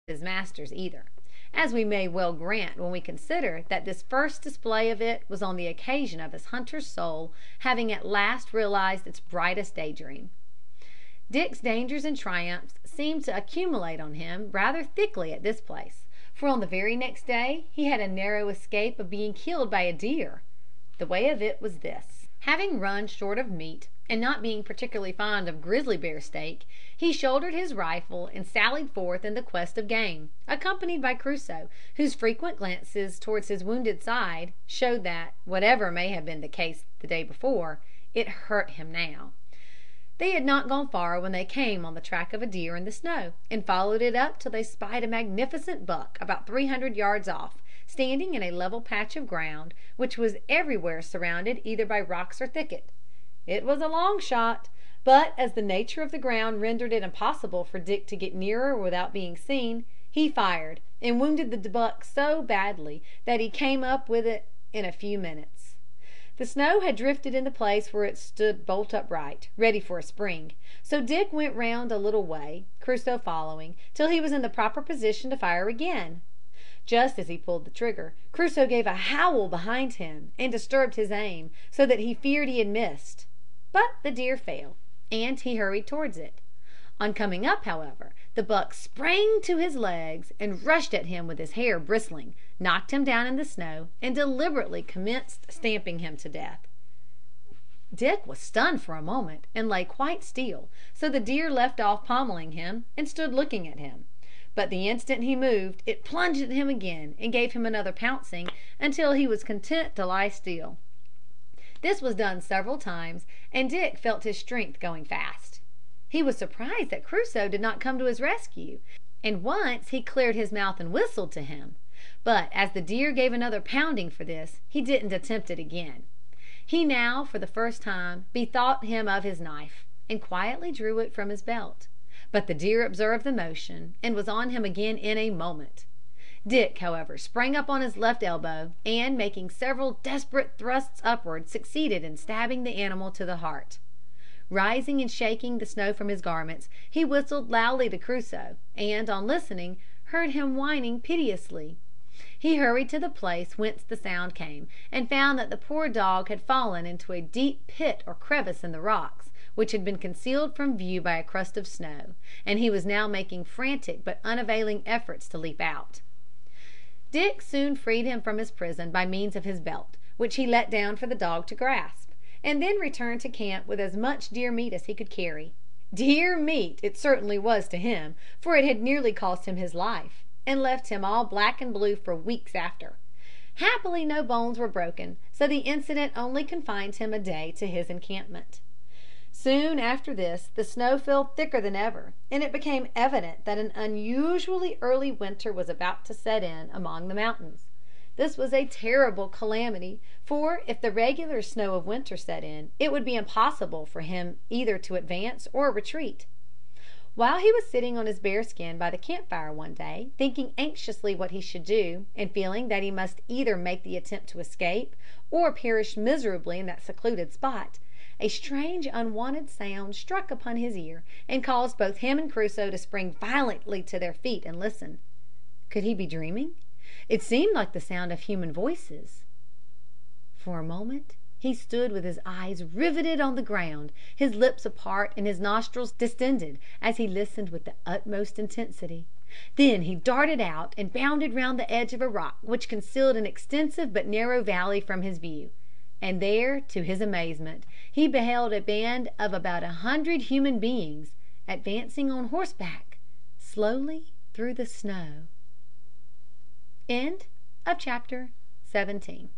his masters either, as we may well grant when we consider that this first display of it was on the occasion of his hunter's soul having at last realized its brightest daydream. Dick's dangers and triumphs seemed to accumulate on him rather thickly at this place, for on the very next day he had a narrow escape of being killed by a deer. The way of it was this. Having run short of meat, and not being particularly fond of grizzly bear steak, he shouldered his rifle and sallied forth in the quest of game, accompanied by Crusoe, whose frequent glances towards his wounded side showed that, whatever may have been the case the day before, it hurt him now. They had not gone far when they came on the track of a deer in the snow, and followed it up till they spied a magnificent buck about 300 yards off, standing in a level patch of ground, which was everywhere surrounded either by rocks or thicket. It was a long shot, but as the nature of the ground rendered it impossible for Dick to get nearer without being seen, he fired, and wounded the buck so badly that he came up with it in a few minutes. The snow had drifted in the place where it stood bolt upright, ready for a spring, so Dick went round a little way, Crusoe following, till he was in the proper position to fire again. Just as he pulled the trigger, Crusoe gave a howl behind him, and disturbed his aim, so that he feared he had missed. But the deer fell, and he hurried towards it. On coming up, however, the buck sprang to his legs, and rushed at him with his hair bristling, knocked him down in the snow, and deliberately commenced stamping him to death. Dick was stunned for a moment, and lay quite still, so the deer left off pommelling him, and stood looking at him. But the instant he moved, it plunged at him again, and gave him another pouncing, until he was content to lie still. This was done several times, and Dick felt his strength going fast. He was surprised that Crusoe did not come to his rescue, and once he cleared his mouth and whistled to him. But as the deer gave another pounding for this, he didn't attempt it again. He now, for the first time, bethought him of his knife, and quietly drew it from his belt. But the deer observed the motion, and was on him again in a moment. Dick, however, sprang up on his left elbow, and, making several desperate thrusts upward, succeeded in stabbing the animal to the heart. Rising and shaking the snow from his garments, he whistled loudly to Crusoe, and, on listening, heard him whining piteously. He hurried to the place whence the sound came, and found that the poor dog had fallen into a deep pit or crevice in the rocks, which had been concealed from view by a crust of snow, and he was now making frantic but unavailing efforts to leap out. Dick soon freed him from his prison by means of his belt, which he let down for the dog to grasp, and then returned to camp with as much deer meat as he could carry. Deer meat it certainly was to him, for it had nearly cost him his life, and left him all black and blue for weeks after. Happily no bones were broken, so the incident only confined him a day to his encampment. Soon after this the snow fell thicker than ever, and it became evident that an unusually early winter was about to set in among the mountains. This was a terrible calamity, for if the regular snow of winter set in, it would be impossible for him either to advance or retreat. While he was sitting on his bearskin by the campfire one day, thinking anxiously what he should do, and feeling that he must either make the attempt to escape, or perish miserably in that secluded spot, a strange unwonted sound struck upon his ear, and caused both him and Crusoe to spring violently to their feet and listen. Could he be dreaming? It seemed like the sound of human voices. For a moment he stood with his eyes riveted on the ground, his lips apart and his nostrils distended, as he listened with the utmost intensity. Then he darted out and bounded round the edge of a rock which concealed an extensive but narrow valley from his view. And there, to his amazement, he beheld a band of about 100 human beings advancing on horseback slowly through the snow. End of chapter 17.